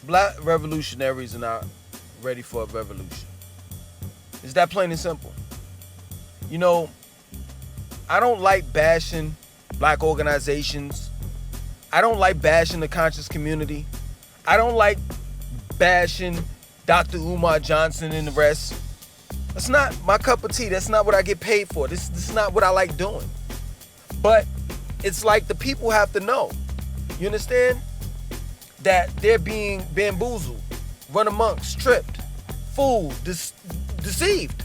Black revolutionaries are not ready for a revolution. It's that plain and simple. You know, I don't like bashing black organizations. I don't like bashing the conscious community. I don't like bashing Dr. Umar Johnson and the rest. That's not my cup of tea. That's not what I get paid for. This is not what I like doing. But it's like the people have to know. You understand? That they're being bamboozled, run amongst, tripped, fooled, deceived.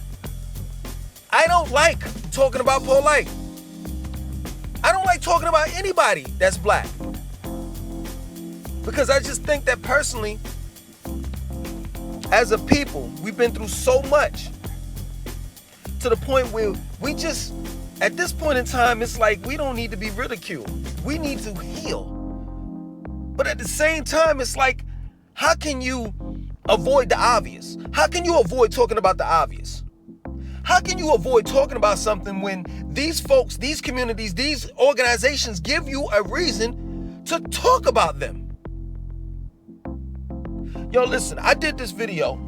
I don't like talking about polite. I don't like talking about anybody that's black. Because I just think that personally, as a people, we've been through so much to the point where we just, at this point in time, it's like we don't need to be ridiculed. We need to heal. But at the same time, it's like, how can you avoid the obvious? How can you avoid talking about the obvious? How can you avoid talking about something when these folks, these communities, these organizations give you a reason to talk about them? Yo, listen, I did this video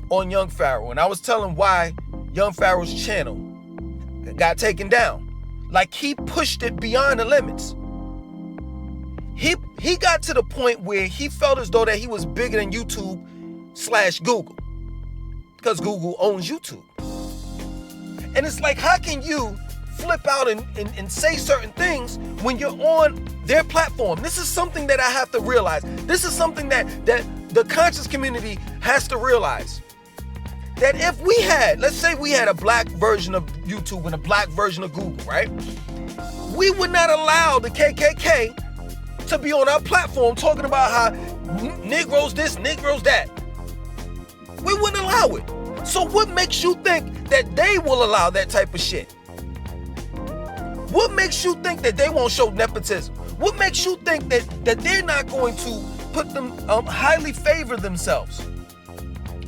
on Young Pharaoh, and I was telling why Young Pharaoh's channel got taken down. Like, he pushed it beyond the limits. He got to the point where he felt as though that he was bigger than YouTube/Google, because Google owns YouTube. And it's like, how can you flip out and say certain things when you're on their platform? This is something that I have to realize. This is something that the conscious community has to realize. That if we had, let's say we had a black version of YouTube and a black version of Google, right? We would not allow the KKK to be on our platform talking about how Negroes this, Negroes that. We wouldn't allow it. So what makes you think that they will allow that type of shit? What makes you think that they won't show nepotism? What makes you think that they're not going to put them highly favor themselves?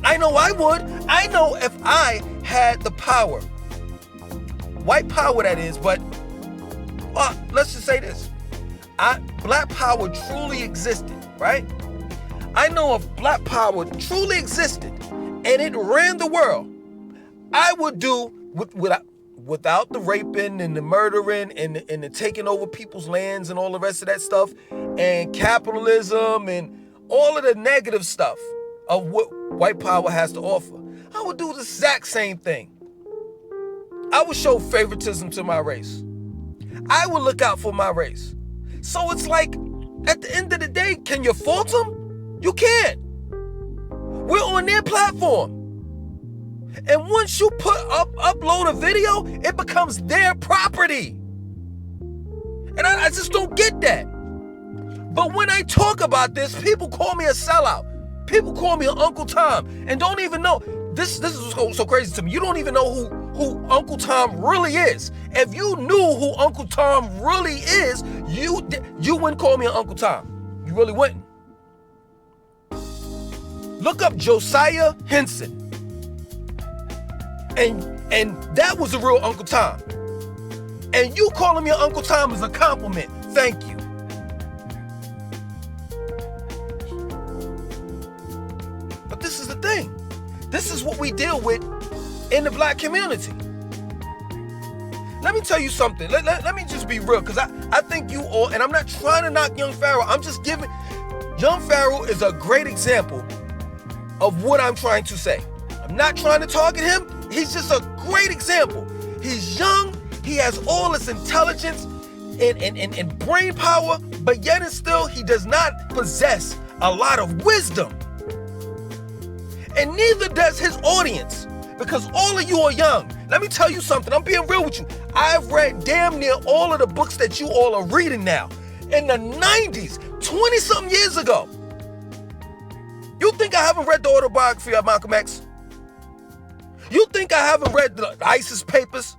I know I would. I know if I had the power, white power that is, but let's just say this. Black power truly existed, right? I know if black power truly existed and it ran the world, I would do without the raping and the murdering and the taking over people's lands and all the rest of that stuff, and capitalism and all of the negative stuff of what white power has to offer. I would do the exact same thing. I would show favoritism to my race. I would look out for my race. So it's like, at the end of the day, can you fault them? You can't. We're on their platform. And once you upload a video, it becomes their property. And I just don't get that. But when I talk about this, people call me a sellout. People call me an Uncle Tom and don't even know. This is what's so crazy to me. You don't even know who Uncle Tom really is. If you knew who Uncle Tom really is, you wouldn't call me an Uncle Tom. You really wouldn't. Look up Josiah Henson. And that was the real Uncle Tom. And you calling me an Uncle Tom is a compliment. Thank you. But this is the thing. This is what we deal with in the black community. Let me tell you something. Let me just be real, because I think you all, and I'm not trying to knock Young Pharaoh. I'm just giving, Young Pharaoh is a great example of what I'm trying to say. I'm not trying to target him. He's just a great example. He's young. He has all this intelligence and brain power, but yet and still he does not possess a lot of wisdom. And neither does his audience, because all of you are young. Let me tell you something. I'm being real with you. I've read damn near all of the books that you all are reading now. In the 90s, 20-something years ago. You think I haven't read the autobiography of Malcolm X? You think I haven't read the ISIS papers?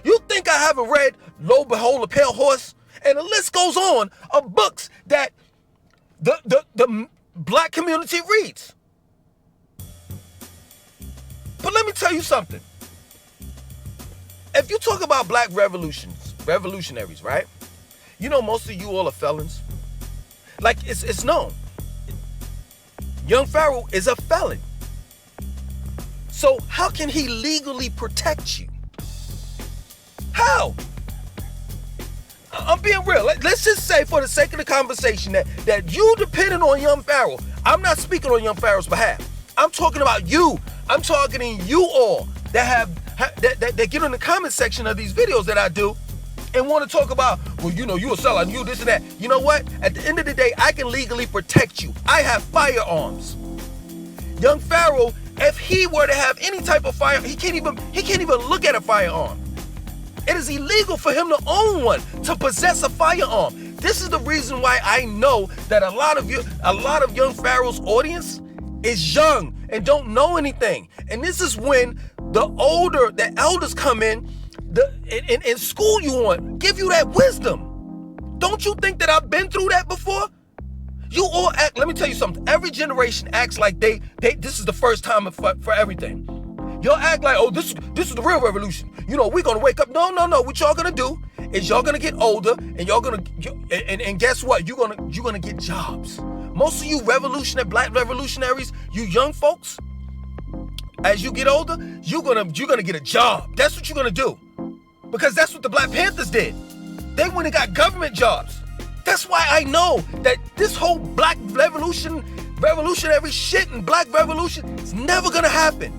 You think I haven't read Lo Behold a Pale Horse? And the list goes on of books that the black community reads. But let me tell you something. If you talk about black revolutionaries, right? You know most of you all are felons. Like, it's known. Young Pharaoh is a felon. So how can he legally protect you? How? I'm being real. Let's just say, for the sake of the conversation, that you depending on Young Pharaoh. I'm not speaking on Young Pharaoh's behalf. I'm talking about you. I'm targeting you all that that get in the comment section of these videos that I do and want to talk about, well, you a sellout, you this and that. You know what? At the end of the day, I can legally protect you. I have firearms. Young Pharaoh, if he were to have any type of fire, he can't even look at a firearm. It is illegal for him to own one, to possess a firearm. This is the reason why I know that a lot of Young Pharaoh's audience is young and don't know anything. And this is when the elders come in and school you on, give you that wisdom. Don't you think that I've been through that before? You all act, let me tell you something. Every generation acts like this is the first time for everything. Y'all act like, oh, this is the real revolution. We're gonna wake up. No. What y'all gonna do is y'all gonna get older and y'all gonna and guess what? You're gonna get jobs. Most of you black revolutionaries, you young folks, as you get older, you're gonna get a job. That's what you're gonna do. Because that's what the Black Panthers did. They went and got government jobs. That's why I know that this whole black revolutionary shit and black revolution is never gonna happen.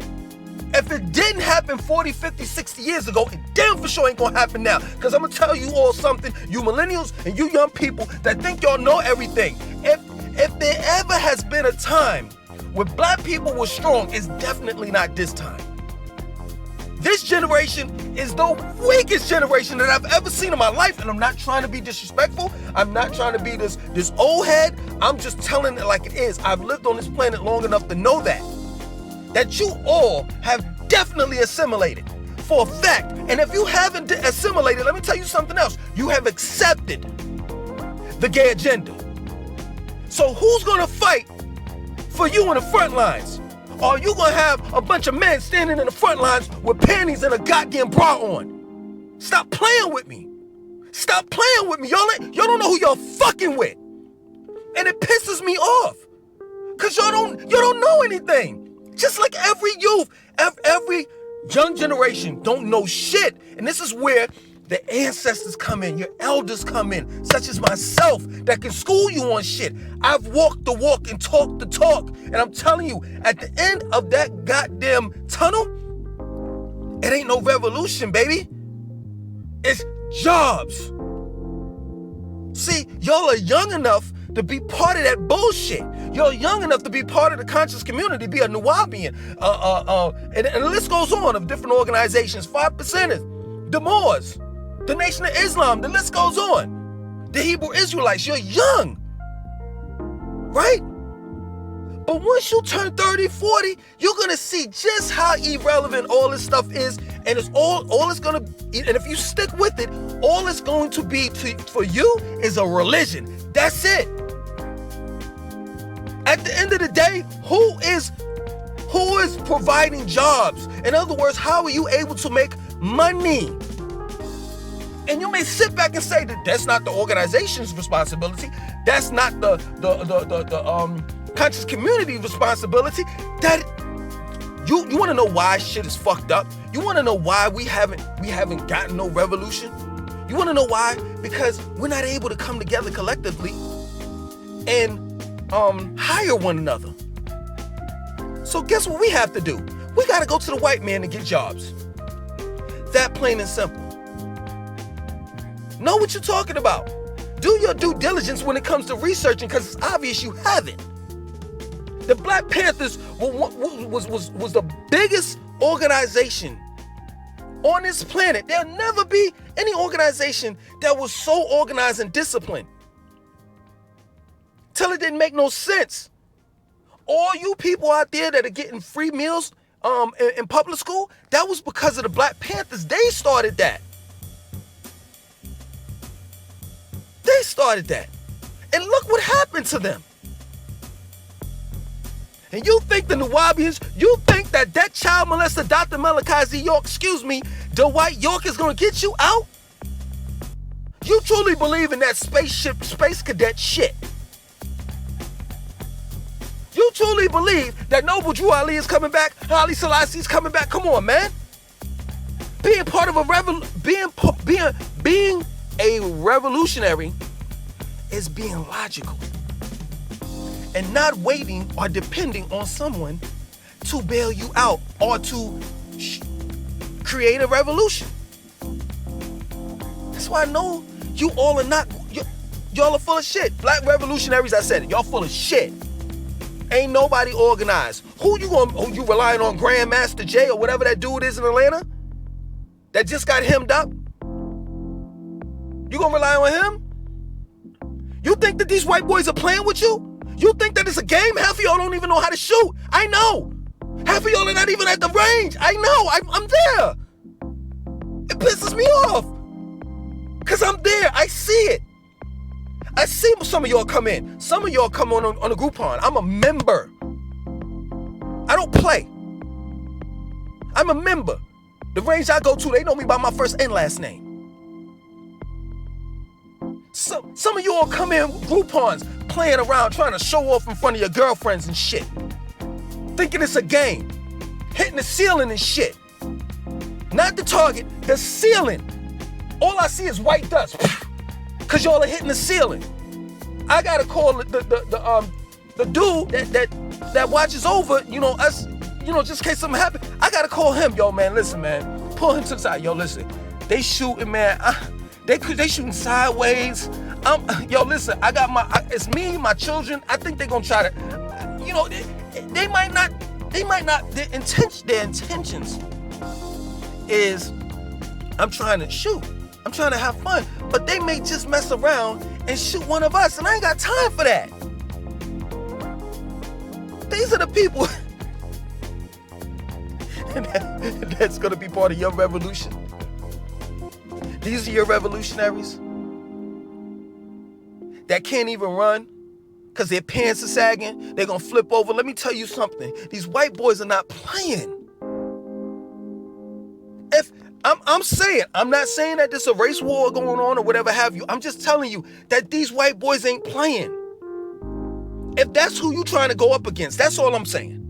If it didn't happen 40, 50, 60 years ago, it damn for sure ain't gonna happen now. Because I'm gonna tell you all something, you millennials and you young people that think y'all know everything. If there ever has been a time where black people were strong, it's definitely not this time. This generation is the weakest generation that I've ever seen in my life, and I'm not trying to be disrespectful. I'm not trying to be this old head. I'm just telling it like it is. I've lived on this planet long enough to know that you all have definitely assimilated for a fact. And if you haven't assimilated, let me tell you something else. You have accepted the gay agenda. So who's gonna fight for you in the front lines? Or are you gonna have a bunch of men standing in the front lines with panties and a goddamn bra on? Stop playing with me. Stop playing with me. Y'all don't know who y'all fucking with. And it pisses me off. Cause y'all don't know anything. Just like every youth, every young generation don't know shit. And this is where the ancestors come in, your elders come in, such as myself, that can school you on shit. I've walked the walk and talked the talk. And I'm telling you, at the end of that goddamn tunnel, it ain't no revolution, baby. It's jobs. See, y'all are young enough to be part of that bullshit. You're young enough to be part of the conscious community, be a Nuwabian, and the list goes on of different organizations, 5%ers, the Moors, the Nation of Islam, the list goes on. The Hebrew Israelites, you're young, right? But once you turn 30, 40, you're gonna see just how irrelevant all this stuff is, and it's all it's gonna be, and if you stick with it, all it's going to be for you is a religion. That's it. At the end of the day, who is providing jobs? In other words, how are you able to make money? And you may sit back and say that that's not the organization's responsibility. That's not the conscious community responsibility. That you want to know why shit is fucked up? You want to know why we haven't gotten no revolution? You want to know why? Because we're not able to come together collectively and hire one another. So guess what we have to do? We got to go to the white man to get jobs. That plain and simple. Know what you're talking about. Do your due diligence when it comes to researching, because it's obvious you haven't. The Black Panthers was the biggest organization on this planet. There'll never be any organization that was so organized and disciplined. Till it didn't make no sense. All you people out there that are getting free meals in public school, that was because of the Black Panthers. They started that. They started that. And look what happened to them. And you think the Nuwabians, you think that child molester, Dr. Malachi Z. York, Dwight York is going to get you out? You truly believe in that space cadet shit? You you truly believe that Noble Drew Ali is coming back, Haile Selassie is coming back, come on, man. Being part of a being a revolutionary is being logical and not waiting or depending on someone to bail you out or to create a revolution. That's why I know you all are not, y'all are full of shit. Black revolutionaries, I said it, y'all full of shit. Ain't nobody organized. Who you relying on, Grandmaster Jay or whatever that dude is in Atlanta that just got hemmed up? You gonna rely on him? You think that these white boys are playing with you? You think that it's a game? Half of y'all don't even know how to shoot. I know. Half of y'all are not even at the range. I know. I'm there. It pisses me off. Because I'm there. I see it. I see some of y'all come in. Some of y'all come on the Groupon. I'm a member. I don't play. I'm a member. The range I go to, they know me by my first and last name. Some of y'all come in Groupons, playing around, trying to show off in front of your girlfriends and shit. Thinking it's a game. Hitting the ceiling and shit. Not the target, the ceiling. All I see is white dust. Cause y'all are hitting the ceiling. I gotta call the dude that watches over, us, just in case something happen. I gotta call him. Yo, man, listen, man. Pull him to the side. Yo, listen. They shooting, man. They shooting sideways. Yo, listen. It's me, my children. I think they're gonna try to, they might not. Their intentions is, I'm trying to shoot. I'm trying to have fun. But they may just mess around and shoot one of us, and I ain't got time for that. These are the people that's gonna be part of your revolution. These are your revolutionaries that can't even run because their pants are sagging. They're gonna flip over. Let me tell you something. These white boys are not playing. I'm saying, I'm not saying that there's a race war going on or whatever have you. I'm just telling you that these white boys ain't playing. If that's who you trying to go up against, that's all I'm saying.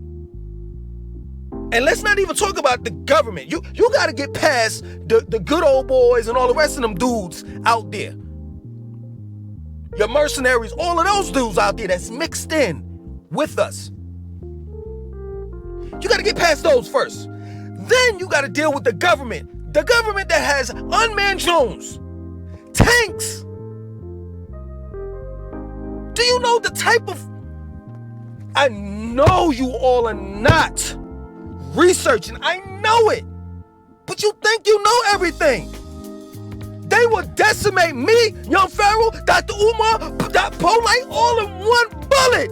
And let's not even talk about the government. You got to get past the good old boys and all the rest of them dudes out there. Your mercenaries, all of those dudes out there that's mixed in with us. You got to get past those first. Then you got to deal with the government. The government that has unmanned drones, tanks. Do you know the type of... I know you all are not researching. I know it. But you think you know everything. They will decimate me, Young Pharaoh, Dr. Umar, Dr. Polite, all in one bullet.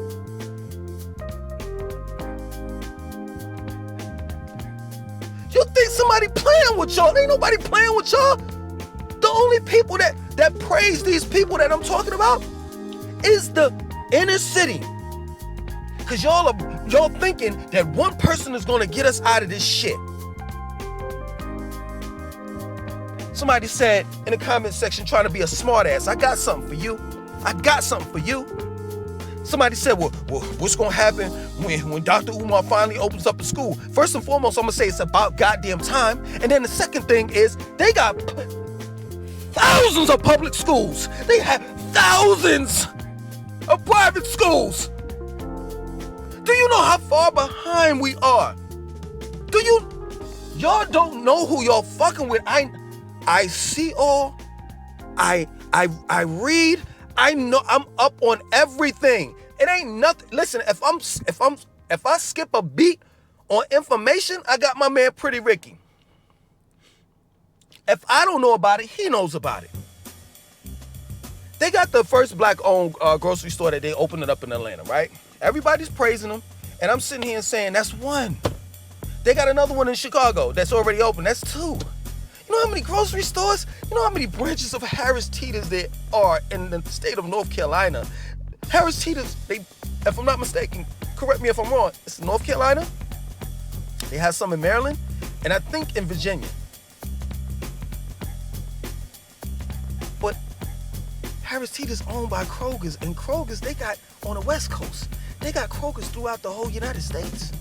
You think somebody playing with y'all? Ain't nobody playing with y'all. The only people that praise these people that I'm talking about is the inner city. Cause y'all thinking that one person is gonna get us out of this shit. Somebody said in the comment section trying to be a smart ass, I got something for you. I got something for you. Somebody said, well, what's gonna happen when Dr. Umar finally opens up a school? First and foremost, I'm gonna say it's about goddamn time. And then the second thing is they got thousands of public schools. They have thousands of private schools. Do you know how far behind we are? Y'all don't know who y'all fucking with. I see all. I read. I know I'm up on everything. It ain't nothing. Listen, if I skip a beat on information, I got my man Pretty Ricky. If I don't know about it, he knows about it. They got the first black-owned grocery store that they opened it up in Atlanta, right? Everybody's praising them, and I'm sitting here saying that's one. They got another one in Chicago that's already open. That's two. You know how many grocery stores? You know how many branches of Harris Teeter's there are in the state of North Carolina? Harris Teeter's, if I'm not mistaken, correct me if I'm wrong, it's in North Carolina. They have some in Maryland, and I think in Virginia. But Harris Teeter's owned by Kroger's, and Kroger's they got on the West Coast. They got Krogers throughout the whole United States.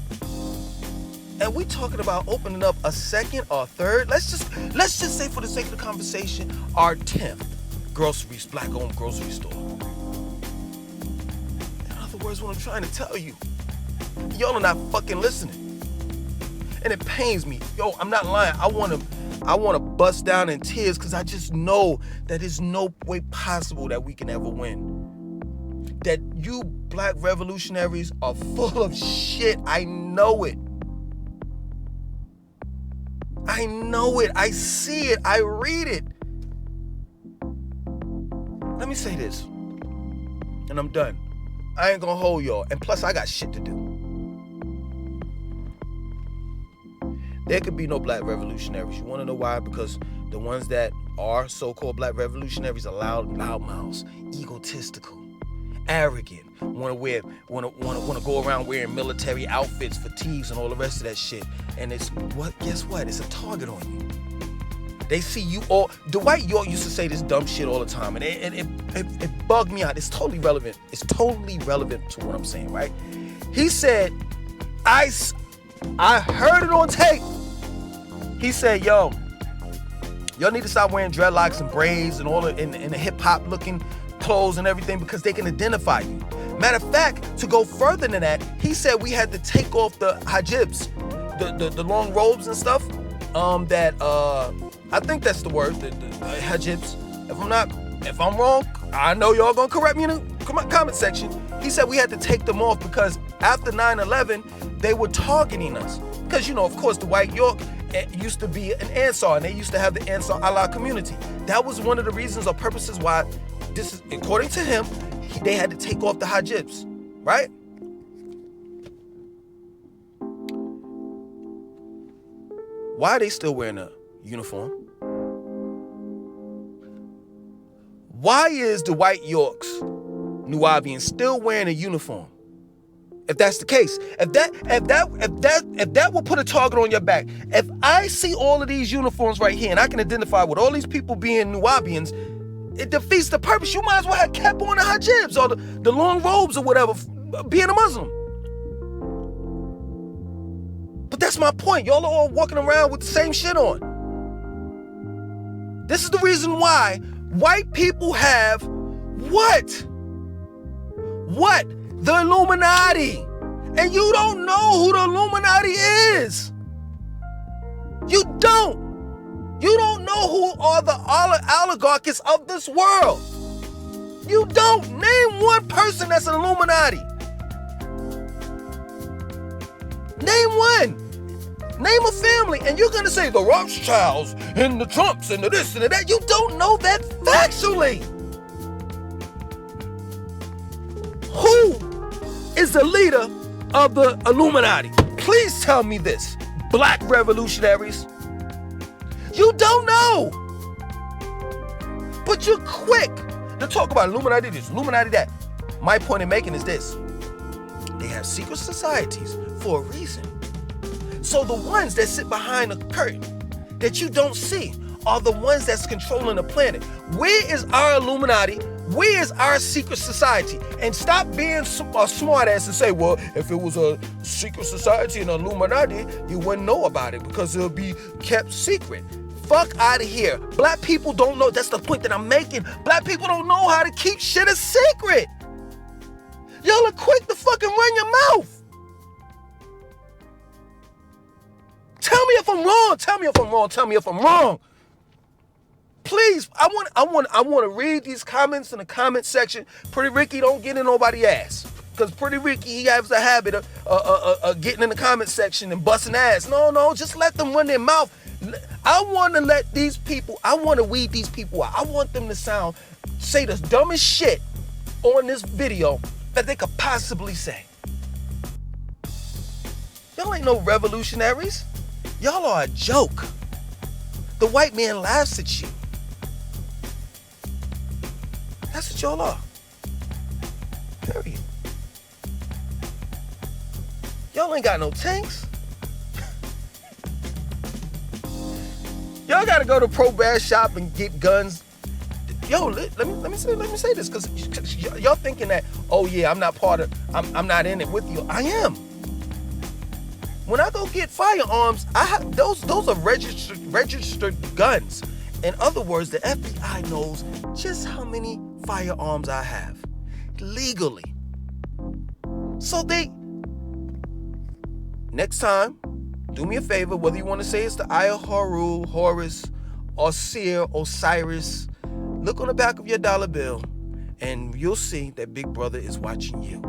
And we talking about opening up a second or third, let's just say for the sake of the conversation, our 10th black-owned grocery store. In other words, what I'm trying to tell you, y'all are not fucking listening. And it pains me. Yo, I'm not lying. I want to bust down in tears because I just know that there's no way possible that we can ever win. That you black revolutionaries are full of shit. I know it. I know it. I see it. I read it. Let me say this, and I'm done. I ain't gonna hold y'all. And plus, I got shit to do. There could be no black revolutionaries. You want to know why? Because the ones that are so-called black revolutionaries are loudmouths, egotistical, arrogant, want to go around wearing military outfits, fatigues, and all the rest of that shit. And guess what? It's a target on you. They see you all. Dwight York used to say this dumb shit all the time, and it bugged me out. It's totally relevant. It's totally relevant to what I'm saying, right? He said, I heard it on tape. He said, y'all need to stop wearing dreadlocks and braids and all in the hip-hop looking clothes and everything because they can identify you. Matter of fact, to go further than that, he said we had to take off the hijabs, the long robes and stuff. I think that's the word, the hijabs. If I'm wrong, I know y'all gonna correct me in the comment section. He said we had to take them off because after 9/11, they were targeting us. Because, of course, Dwight York used to be an Ansar, and they used to have the Ansar Allah community. That was one of the reasons or purposes why this is, according to him, they had to take off the hijabs, right? Why are they still wearing a uniform? Why is Dwight York's Nubian still wearing a uniform? If that's the case, if that will put a target on your back, if I see all of these uniforms right here and I can identify with all these people being Nubians, it defeats the purpose. You might as well have kept on the hijabs or the long robes or whatever, being a Muslim. But that's my point. Y'all are all walking around with the same shit on. This is the reason why white people have what? The Illuminati. And you don't know who the Illuminati is. You don't. You don't know who are the oligarchs of this world. You don't. Name one person that's an Illuminati. Name one. Name a family. And you're going to say the Rothschilds and the Trumps and the this and the that. You don't know that factually. Who is the leader of the Illuminati? Please tell me this, black revolutionaries. You don't know. But you're quick to talk about Illuminati this, Illuminati that. My point in making is this. They have secret societies for a reason. So the ones that sit behind the curtain that you don't see are the ones that's controlling the planet. Where is our Illuminati? Where is our secret society? And stop being a smart ass and say, well, if it was a secret society and Illuminati, you wouldn't know about it because it'll be kept secret. Fuck out of here. Black people don't know. That's the point that I'm making. Black people don't know how to keep shit a secret. Y'all are quick to fucking run your mouth. Tell me if I'm wrong. Tell me if I'm wrong. Tell me if I'm wrong. Please, I want to read these comments in the comment section. Pretty Ricky don't get in nobody's ass. Because Pretty Ricky, he has a habit of getting in the comment section and busting ass. No, just let them run their mouth. I want to let these people, I want to weed these people out. I want them to say the dumbest shit on this video that they could possibly say. Y'all ain't no revolutionaries. Y'all are a joke. The white man laughs at you. That's what y'all are. Period. Y'all ain't got no tanks. Y'all gotta go to Pro Bear Shop and get guns Yo, let me say this, because y'all thinking that, oh yeah, I'm not in it with you. I am. When I go get firearms, I have those are registered guns. In other words, the FBI knows just how many firearms I have legally. So next time, do me a favor, whether you want to say it's the Eye of Horus, or Seer, Osiris, look on the back of your dollar bill and you'll see that Big Brother is watching you.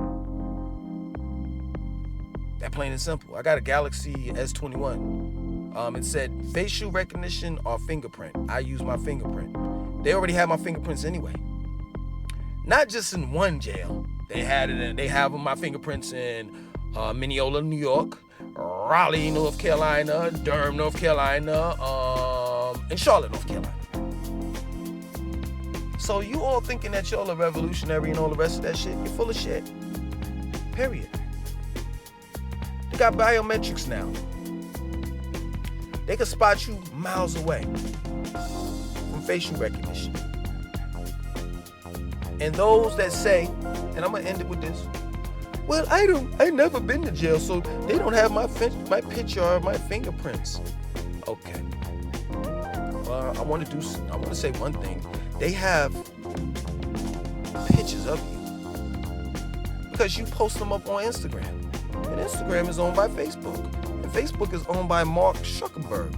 That plain and simple. I got a Galaxy S21. It said facial recognition or fingerprint. I use my fingerprint. They already had my fingerprints anyway. Not just in one jail. They have my fingerprints in Mineola, New York, Raleigh, North Carolina, Durham, North Carolina, and Charlotte, North Carolina. So you all thinking that y'all a revolutionary and all the rest of that shit, you're full of shit. Period. They got biometrics now. They can spot you miles away from facial recognition. And those that say, and I'm gonna end it with this, well, I never been to jail, so they don't have my picture or my fingerprints. Okay. Well, I want to say one thing. They have pictures of you because you post them up on Instagram. And Instagram is owned by Facebook. And Facebook is owned by Mark Zuckerberg.